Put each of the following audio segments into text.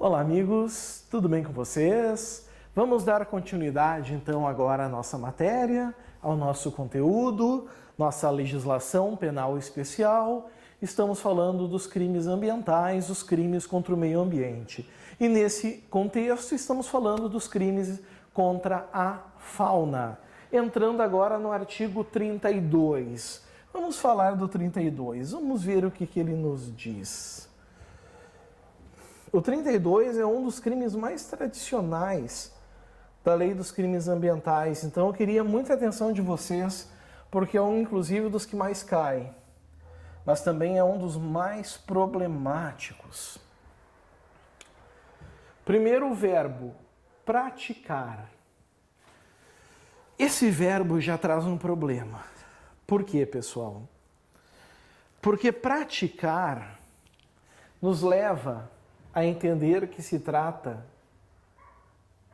Olá amigos, tudo bem com vocês? Vamos dar continuidade então agora à nossa matéria, ao nosso conteúdo, nossa legislação penal especial. Estamos falando dos crimes ambientais, os crimes contra o meio ambiente. E nesse contexto estamos falando dos crimes contra a fauna. Entrando agora no artigo 32. Vamos falar do 32, vamos ver o que ele nos diz. O 32 é um dos crimes mais tradicionais da lei dos crimes ambientais, então eu queria muita atenção de vocês, porque é um, inclusive, dos que mais cai, mas também é um dos mais problemáticos. Primeiro, o verbo praticar. Esse verbo já traz um problema. Por quê, pessoal? Porque praticar nos leva a entender que se trata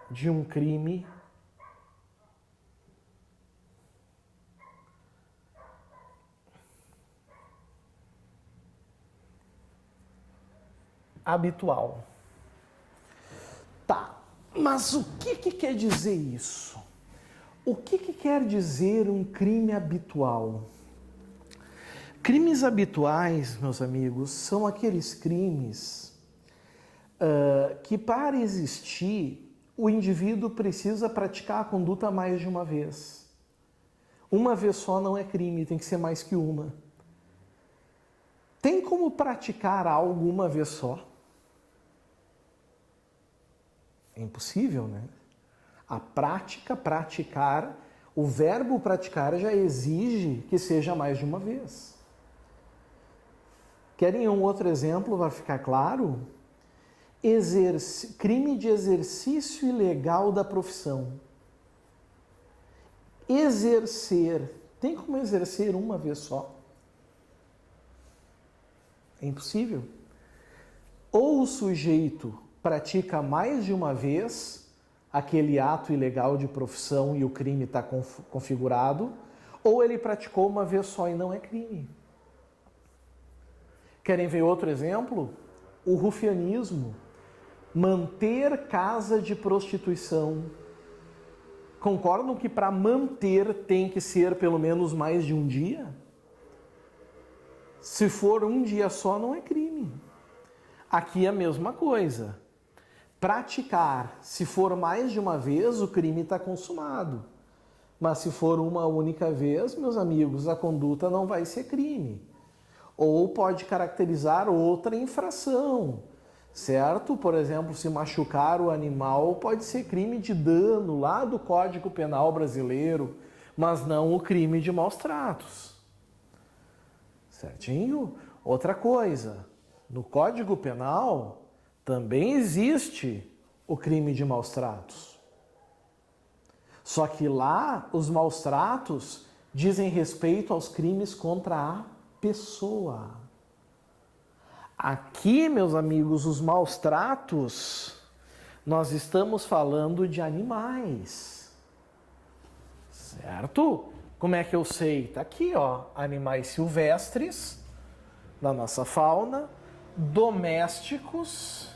de um crime habitual. Tá, mas o que quer dizer isso? O que quer dizer um crime habitual? Crimes habituais, meus amigos, são aqueles crimes que para existir, o indivíduo precisa praticar a conduta mais de uma vez. Uma vez só não é crime, tem que ser mais que uma. Tem como praticar algo uma vez só? É impossível, né? A prática, praticar, o verbo praticar já exige que seja mais de uma vez. Querem um outro exemplo para ficar claro? Crime de exercício ilegal da profissão. Exercer. Tem como exercer uma vez só? É impossível. Ou o sujeito pratica mais de uma vez aquele ato ilegal de profissão e o crime está configurado, ou ele praticou uma vez só e não é crime. Querem ver outro exemplo? O rufianismo. Manter casa de prostituição. Concordam que para manter tem que ser pelo menos mais de um dia? Se for um dia só, não é crime. Aqui é a mesma coisa. Praticar, se for mais de uma vez, o crime está consumado. Mas se for uma única vez, meus amigos, a conduta não vai ser crime. Ou pode caracterizar outra infração, certo? Por exemplo, se machucar o animal pode ser crime de dano lá do Código Penal brasileiro, mas não o crime de maus tratos. Certinho? Outra coisa, no Código Penal também existe o crime de maus tratos. Só que lá os maus tratos dizem respeito aos crimes contra a pessoa. Aqui, meus amigos, os maus tratos, nós estamos falando de animais. Certo? Como é que eu sei? Tá aqui, ó, animais silvestres da nossa fauna, domésticos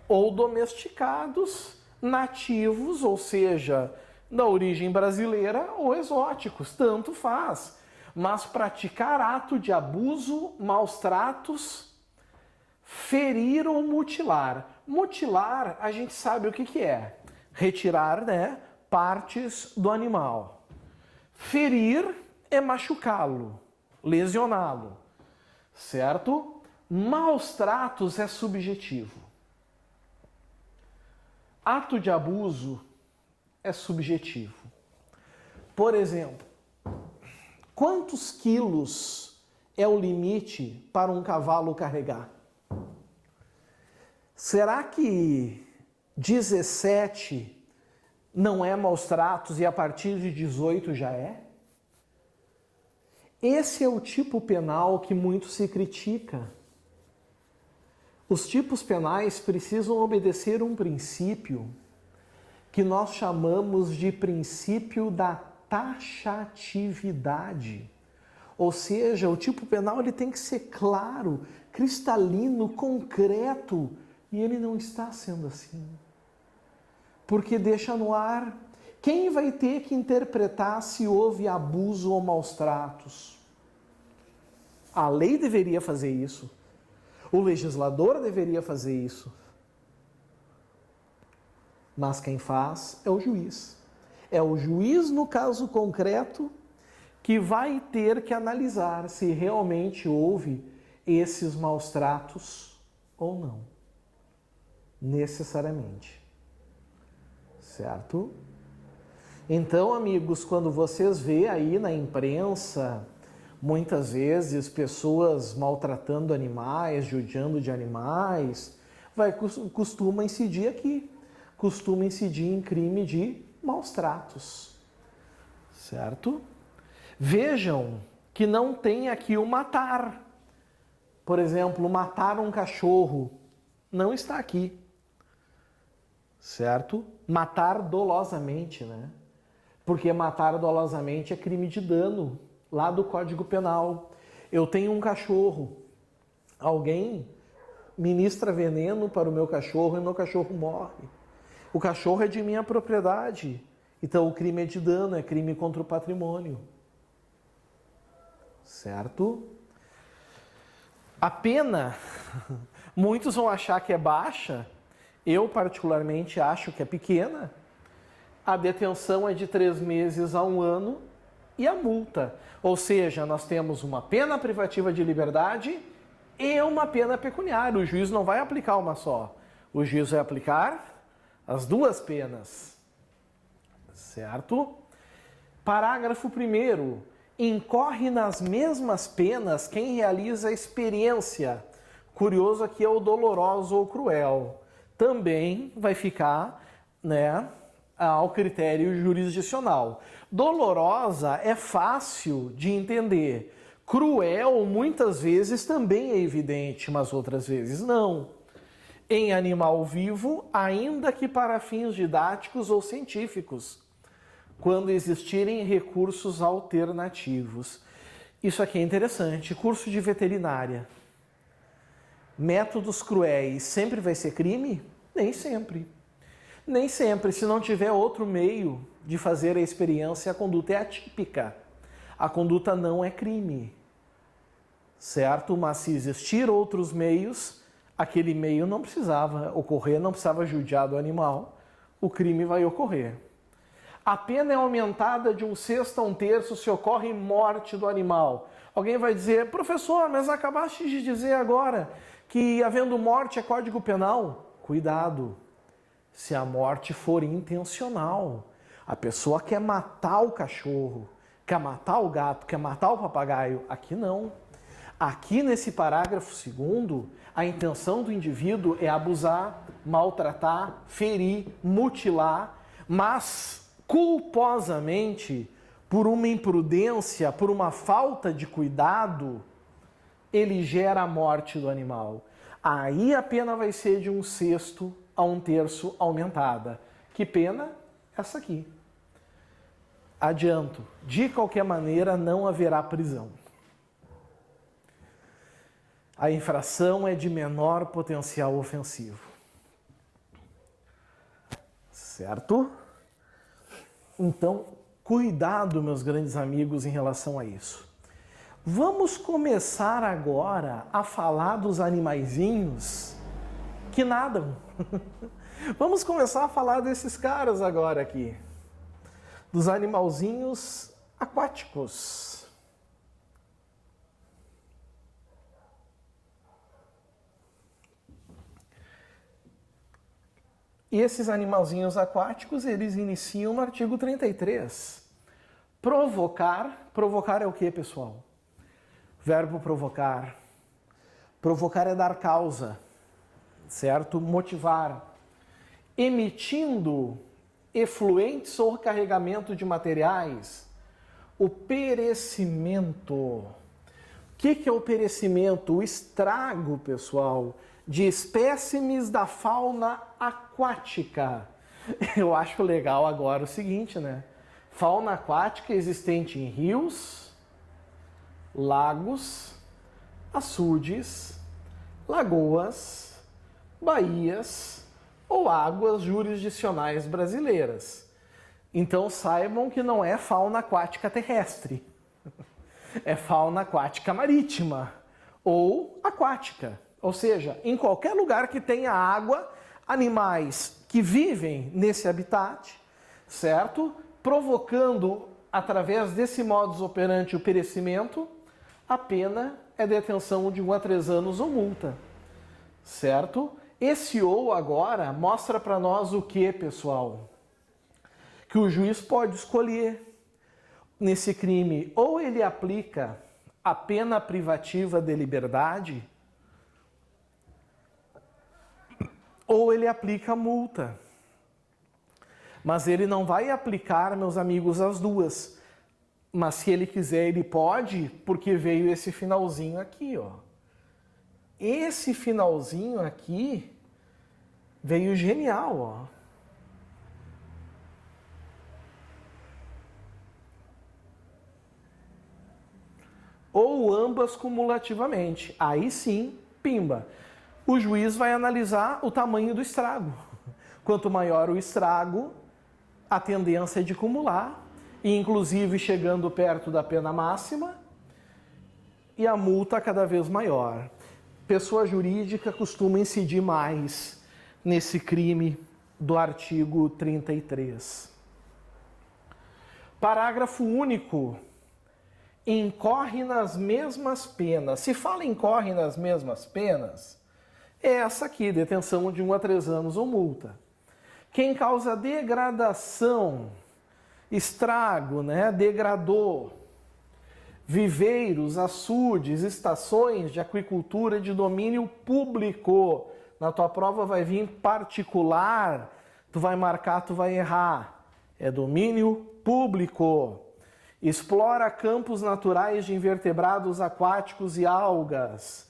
ou domesticados, nativos, ou seja, da origem brasileira ou exóticos, tanto faz. Mas praticar ato de abuso, maus tratos, ferir ou mutilar. Mutilar, a gente sabe o que é. Retirar, né, partes do animal. Ferir é machucá-lo, lesioná-lo, certo? Maus tratos é subjetivo. Ato de abuso é subjetivo. Por exemplo, quantos quilos é o limite para um cavalo carregar? Será que 17 não é maus tratos e a partir de 18 já é? Esse é o tipo penal que muito se critica. Os tipos penais precisam obedecer um princípio que nós chamamos de princípio da taxatividade. Ou seja, o tipo penal ele tem que ser claro, cristalino, concreto, E ele não está sendo assim. Porque deixa no ar. Quem vai ter que interpretar se houve abuso ou maus tratos? A lei deveria fazer isso. O legislador deveria fazer isso. Mas quem faz é o juiz. É o juiz, no caso concreto, que vai ter que analisar se realmente houve esses maus tratos ou não. Necessariamente. Certo? Então, amigos, quando vocês vê aí na imprensa, muitas vezes pessoas maltratando animais, judiando de animais, costuma incidir aqui. Costuma incidir em crime de maus tratos. Certo? Vejam que não tem aqui o matar. Por exemplo, matar um cachorro não está aqui. Certo? Matar dolosamente, né? Porque matar dolosamente é crime de dano, lá do Código Penal. Eu tenho um cachorro, alguém ministra veneno para o meu cachorro e meu cachorro morre. O cachorro é de minha propriedade, então o crime é de dano, é crime contra o patrimônio. Certo? A pena, muitos vão achar que é baixa, eu particularmente acho que é pequena. A detenção é de 3 meses a 1 ano e a multa. Ou seja, nós temos uma pena privativa de liberdade e uma pena pecuniária. O juiz não vai aplicar uma só. O juiz vai aplicar as 2 penas. Certo? Parágrafo 1º. Incorre nas mesmas penas quem realiza a experiência. Curioso aqui é o doloroso ou cruel. Também vai ficar, né, ao critério jurisdicional. Dolorosa é fácil de entender. Cruel, muitas vezes, também é evidente, mas outras vezes não. Em animal vivo, ainda que para fins didáticos ou científicos, quando existirem recursos alternativos. Isso aqui é interessante. Curso de veterinária. Métodos cruéis sempre vai ser crime? Nem sempre. Nem sempre. Se não tiver outro meio de fazer a experiência, a conduta é atípica. A conduta não é crime. Certo? Mas se existir outros meios, aquele meio não precisava ocorrer, não precisava judiar do animal, o crime vai ocorrer. A pena é aumentada de 1/6 a 1/3 se ocorre morte do animal. Alguém vai dizer, professor, mas acabaste de dizer agora que havendo morte é Código Penal. Cuidado, se a morte for intencional. A pessoa quer matar o cachorro, quer matar o gato, quer matar o papagaio. Aqui não. Aqui nesse parágrafo 2º, a intenção do indivíduo é abusar, maltratar, ferir, mutilar, mas culposamente, por uma imprudência, por uma falta de cuidado, ele gera a morte do animal. Aí a pena vai ser de 1/6 a 1/3 aumentada. Que pena? Essa aqui. Adianto, de qualquer maneira não haverá prisão. A infração é de menor potencial ofensivo. Certo? Então, cuidado, meus grandes amigos, em relação a isso. Vamos começar agora a falar dos animaizinhos que nadam. Vamos começar a falar desses caras agora aqui. Dos animalzinhos aquáticos. E esses animalzinhos aquáticos, eles iniciam no artigo 33. Provocar. Provocar é o que, pessoal? Verbo provocar. Provocar é dar causa, certo? Motivar. Emitindo efluentes ou carregamento de materiais. O perecimento. O que é o perecimento? O estrago, pessoal, de espécimes da fauna aquática. Eu acho legal agora o seguinte, né? Fauna aquática existente em rios, lagos, açudes, lagoas, baías ou águas jurisdicionais brasileiras. Então saibam que não é fauna aquática terrestre, é fauna aquática marítima ou aquática. Ou seja, em qualquer lugar que tenha água, animais que vivem nesse habitat, certo? Provocando, através desse modus operandi, o perecimento, a pena é detenção de 1 a 3 anos ou multa, certo? Esse ou agora mostra para nós o que, pessoal? Que o juiz pode escolher nesse crime, ou ele aplica a pena privativa de liberdade, ou ele aplica a multa. Mas ele não vai aplicar, meus amigos, as duas. Mas se ele quiser, ele pode, porque veio esse finalzinho aqui, ó. Esse finalzinho aqui veio genial, ó. Ou ambas cumulativamente. Aí sim, pimba. O juiz vai analisar o tamanho do estrago. Quanto maior o estrago, a tendência é de cumular, e inclusive chegando perto da pena máxima, e a multa cada vez maior. Pessoa jurídica costuma incidir mais nesse crime do artigo 33. Parágrafo único. Incorre nas mesmas penas. Se fala incorre nas mesmas penas, é essa aqui, detenção de 1 a 3 anos ou multa. Quem causa degradação, estrago, degradou, viveiros, açudes, estações de aquicultura de domínio público. Na tua prova vai vir particular, tu vai marcar, tu vai errar. É domínio público. Explora campos naturais de invertebrados aquáticos e algas,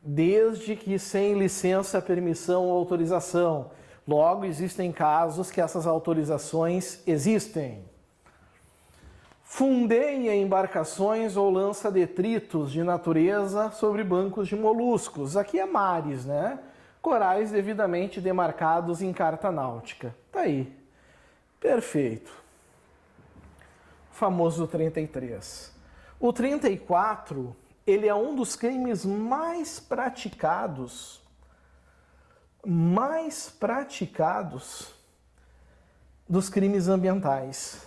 desde que sem licença, permissão ou autorização. Logo, existem casos que essas autorizações existem. Fundeia embarcações ou lança detritos de natureza sobre bancos de moluscos. Aqui é mares, Corais devidamente demarcados em carta náutica. Tá aí. Perfeito. Famoso 33. O 34, ele é um dos crimes mais praticados dos crimes ambientais.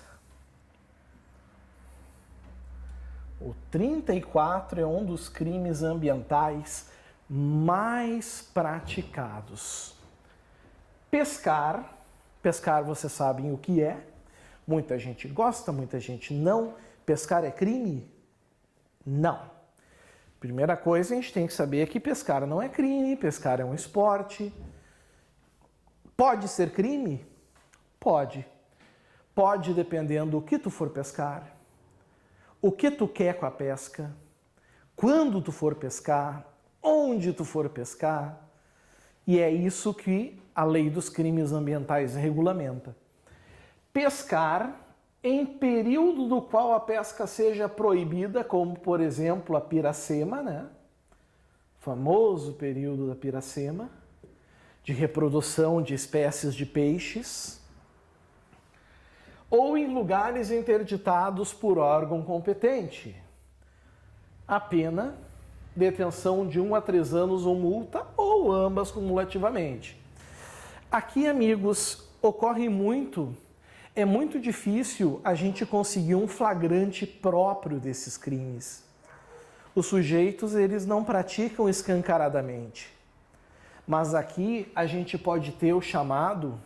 O 34 é um dos crimes ambientais mais praticados. Pescar vocês sabem o que é. Muita gente gosta, muita gente não. Pescar é crime? Não. Primeira coisa, a gente tem que saber que pescar não é crime, pescar é um esporte. Pode ser crime? Pode. Pode, dependendo do que tu for pescar, o que tu quer com a pesca, quando tu for pescar, onde tu for pescar. E é isso que a lei dos crimes ambientais regulamenta. Pescar em período do qual a pesca seja proibida, como, por exemplo, a piracema, famoso período da piracema, de reprodução de espécies de peixes, ou em lugares interditados por órgão competente. A pena, detenção de 1 a 3 anos ou multa, ou ambas cumulativamente. Aqui, amigos, ocorre muito. É muito difícil a gente conseguir um flagrante próprio desses crimes. Os sujeitos, eles não praticam escancaradamente. Mas aqui a gente pode ter o chamado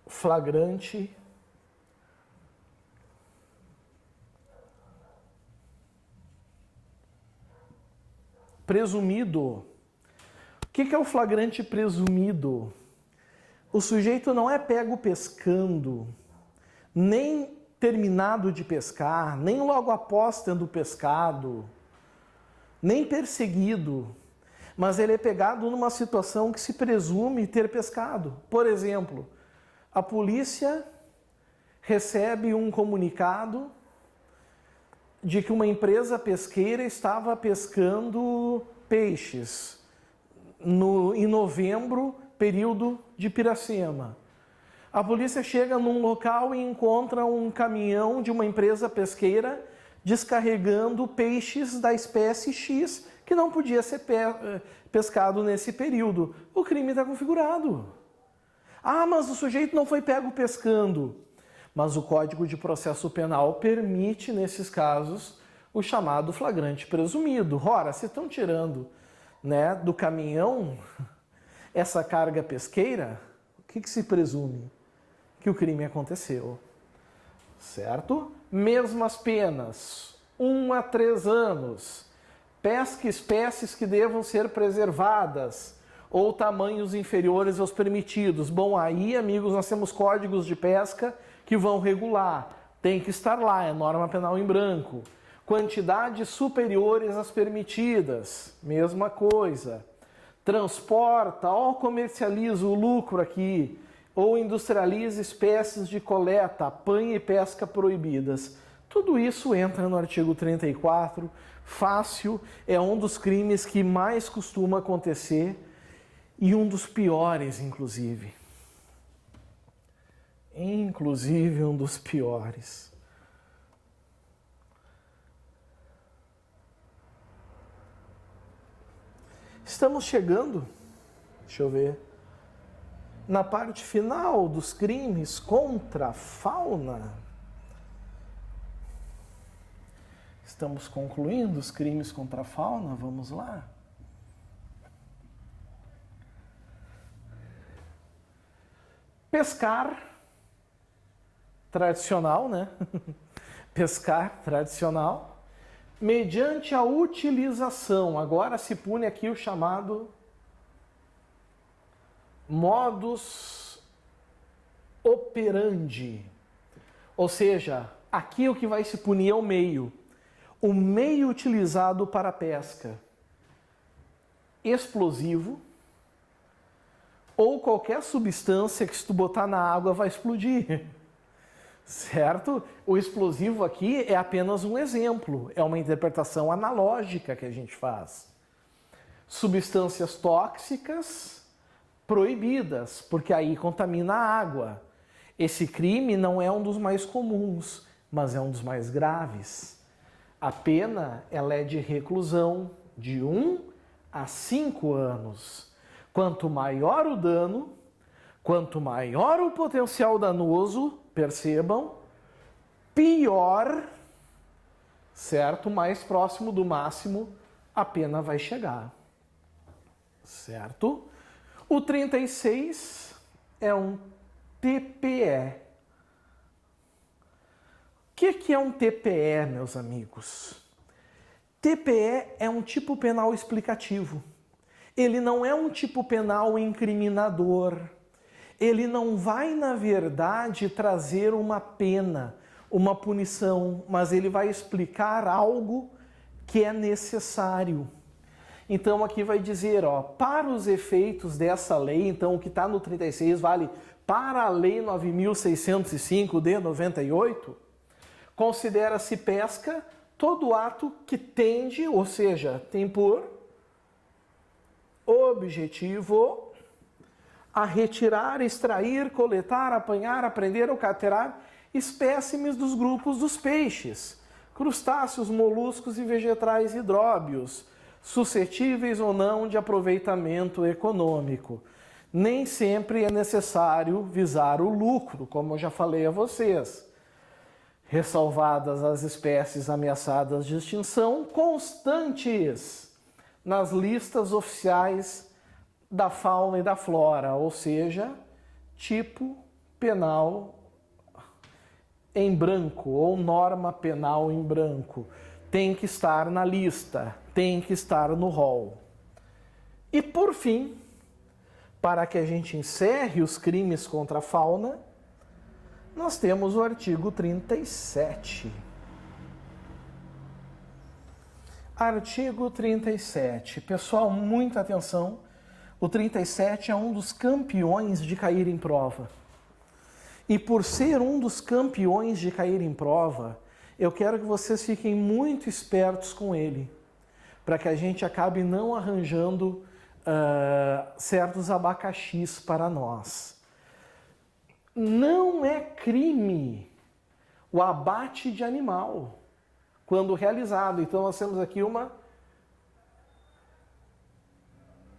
flagrante presumido. O que é o flagrante presumido? O sujeito não é pego pescando, nem terminado de pescar, nem logo após tendo pescado, nem perseguido, mas ele é pegado numa situação que se presume ter pescado. Por exemplo, a polícia recebe um comunicado de que uma empresa pesqueira estava pescando peixes em novembro, período de Piracema. A polícia chega num local e encontra um caminhão de uma empresa pesqueira descarregando peixes da espécie X que não podia ser pescado nesse período. O crime está configurado. Ah, mas o sujeito não foi pego pescando. Mas o Código de Processo Penal permite, nesses casos, o chamado flagrante presumido. Ora, se estão tirando, né, do caminhão essa carga pesqueira, o que se presume? Que o crime aconteceu. Certo? Mesmas penas, 1 a 3 anos. Pesca espécies que devam ser preservadas ou tamanhos inferiores aos permitidos. Bom, aí, amigos, nós temos códigos de pesca que vão regular. Tem que estar lá, é norma penal em branco. Quantidades superiores às permitidas, mesma coisa. Transporta ou comercializa o lucro aqui, ou industrializa espécies de coleta, apanha e pesca proibidas. Tudo isso entra no artigo 34, fácil, é um dos crimes que mais costuma acontecer e um dos piores, inclusive. Inclusive um dos piores. Estamos chegando, deixa eu ver, na parte final dos crimes contra a fauna. Estamos concluindo os crimes contra a fauna, vamos lá. Pescar, tradicional, né? Pescar, tradicional, mediante a utilização, agora se pune aqui o chamado modus operandi. Ou seja, aqui o que vai se punir é o meio. O meio utilizado para a pesca. Explosivo ou qualquer substância que se tu botar na água vai explodir. Certo? O explosivo aqui é apenas um exemplo, é uma interpretação analógica que a gente faz. Substâncias tóxicas proibidas, porque aí contamina a água. Esse crime não é um dos mais comuns, mas é um dos mais graves. A pena ela é de reclusão de 1 a 5 anos. Quanto maior o dano, quanto maior o potencial danoso, percebam, pior, certo? Mais próximo do máximo a pena vai chegar, certo? O 36 é um TPE. O que é um TPE, meus amigos? TPE é um tipo penal explicativo. Ele não é um tipo penal incriminador. Ele não vai, na verdade, trazer uma pena, uma punição, mas ele vai explicar algo que é necessário. Então aqui vai dizer, ó, para os efeitos dessa lei, então o que está no 36 vale para a lei 9.605 de 98, considera-se pesca todo ato que tende, ou seja, tem por objetivo a retirar, extrair, coletar, apanhar, apreender ou capturar espécimes dos grupos dos peixes, crustáceos, moluscos e vegetais hidróbios, suscetíveis ou não de aproveitamento econômico. Nem sempre é necessário visar o lucro, como eu já falei a vocês. Ressalvadas as espécies ameaçadas de extinção constantes nas listas oficiais da fauna e da flora, ou seja, tipo penal em branco ou norma penal em branco. Tem que estar na lista, tem que estar no rol. E por fim, para que a gente encerre os crimes contra a fauna, nós temos o artigo 37. Artigo 37. Pessoal, muita atenção. O 37 é um dos campeões de cair em prova. E por ser um dos campeões de cair em prova, eu quero que vocês fiquem muito espertos com ele, para que a gente acabe não arranjando certos abacaxis para nós. Não é crime o abate de animal quando realizado. Então nós temos aqui uma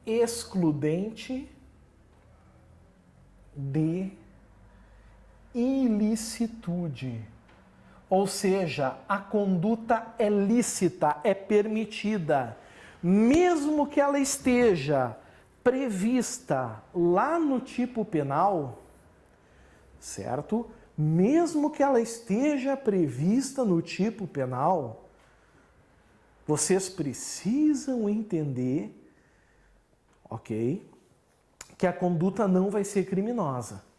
excludente de ilicitude. Ou seja, a conduta é lícita, é permitida, mesmo que ela esteja prevista lá no tipo penal, certo? Mesmo que ela esteja prevista no tipo penal, vocês precisam entender, ok, que a conduta não vai ser criminosa.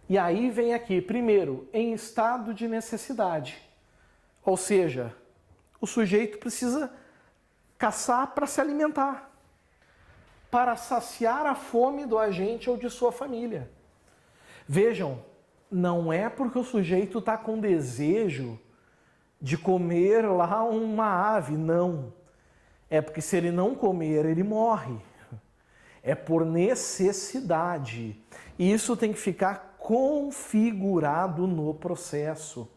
E aí vem aqui, primeiro, em estado de necessidade. Ou seja, o sujeito precisa caçar para se alimentar, para saciar a fome do agente ou de sua família. Vejam, não é porque o sujeito está com desejo de comer lá uma ave, não. É porque se ele não comer, ele morre. É por necessidade. E isso tem que ficar configurado no processo,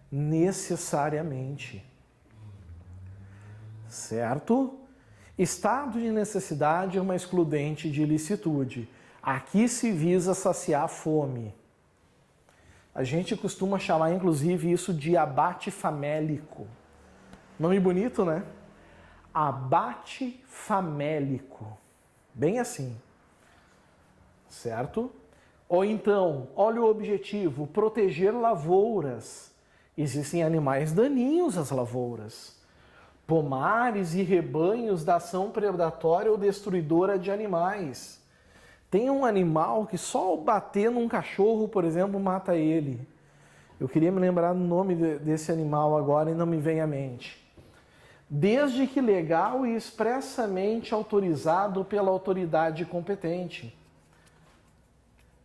necessariamente. Certo? Estado de necessidade é uma excludente de ilicitude. Aqui se visa saciar a fome. A gente costuma chamar, inclusive, isso de abate famélico. Nome bonito, né? Abate famélico. Bem assim. Certo? Ou então, olha o objetivo, proteger lavouras. Existem animais daninhos às lavouras. Pomares e rebanhos da ação predatória ou destruidora de animais. Tem um animal que só ao bater num cachorro, por exemplo, mata ele. Eu queria me lembrar do nome desse animal agora e não me vem à mente. Desde que legal e expressamente autorizado pela autoridade competente.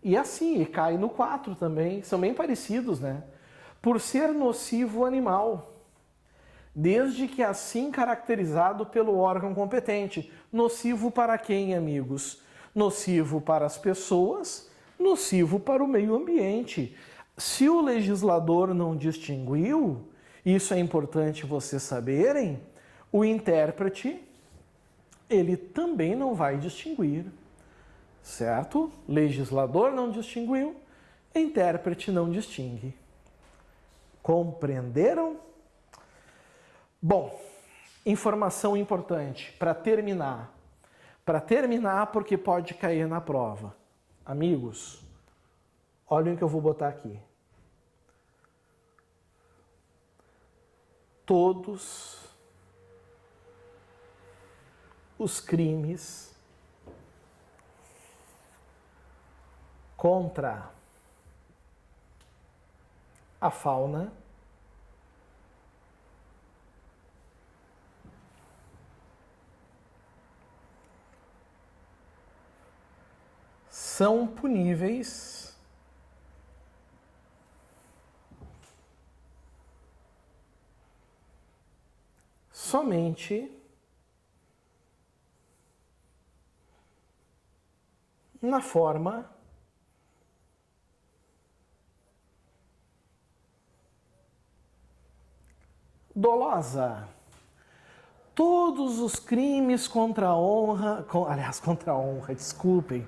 E assim, e cai no 4 também, são bem parecidos, né? Por ser nocivo animal, desde que assim caracterizado pelo órgão competente. Nocivo para quem, amigos? Nocivo para as pessoas, nocivo para o meio ambiente. Se o legislador não distinguiu, isso é importante vocês saberem, o intérprete, ele também não vai distinguir. Certo? Legislador não distinguiu, intérprete não distingue. Compreenderam? Bom, informação importante para terminar. Para terminar, porque pode cair na prova. Amigos, olhem o que eu vou botar aqui. Todos os crimes contra a fauna são puníveis somente na forma dolosa. Todos os crimes contra a honra, contra a honra, desculpem.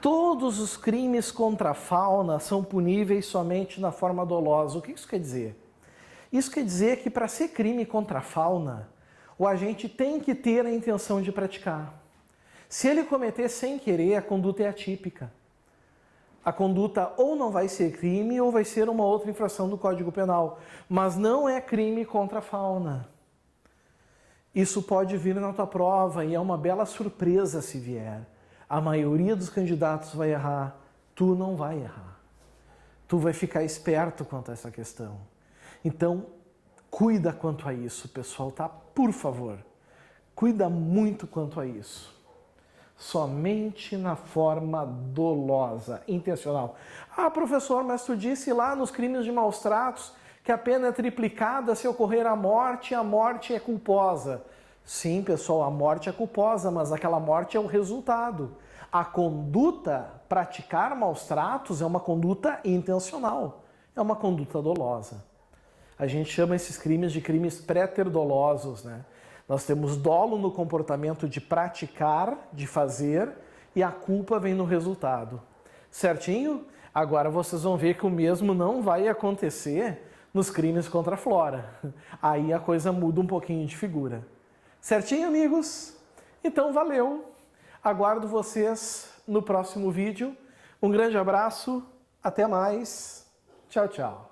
Todos os crimes contra a fauna são puníveis somente na forma dolosa. O que isso quer dizer? Isso quer dizer que para ser crime contra a fauna, o agente tem que ter a intenção de praticar. Se ele cometer sem querer, a conduta é atípica. A conduta ou não vai ser crime ou vai ser uma outra infração do Código Penal, mas não é crime contra a fauna. Isso pode vir na tua prova e é uma bela surpresa se vier. A maioria dos candidatos vai errar, tu não vai errar. Tu vai ficar esperto quanto a essa questão. Então, cuida quanto a isso, pessoal, tá? Por favor, cuida muito quanto a isso. Somente na forma dolosa, intencional. Ah, professor, mas tu disse lá nos crimes de maus tratos que a pena é triplicada se ocorrer a morte é culposa. Sim, pessoal, a morte é culposa, mas aquela morte é o resultado. A conduta, praticar maus tratos, é uma conduta intencional, é uma conduta dolosa. A gente chama esses crimes de crimes pré-ter-dolosos, né? Nós temos dolo no comportamento de praticar, de fazer, e a culpa vem no resultado. Certinho? Agora vocês vão ver que o mesmo não vai acontecer nos crimes contra a flora. Aí a coisa muda um pouquinho de figura. Certinho, amigos? Então, valeu! Aguardo vocês no próximo vídeo. Um grande abraço, até mais. Tchau, tchau.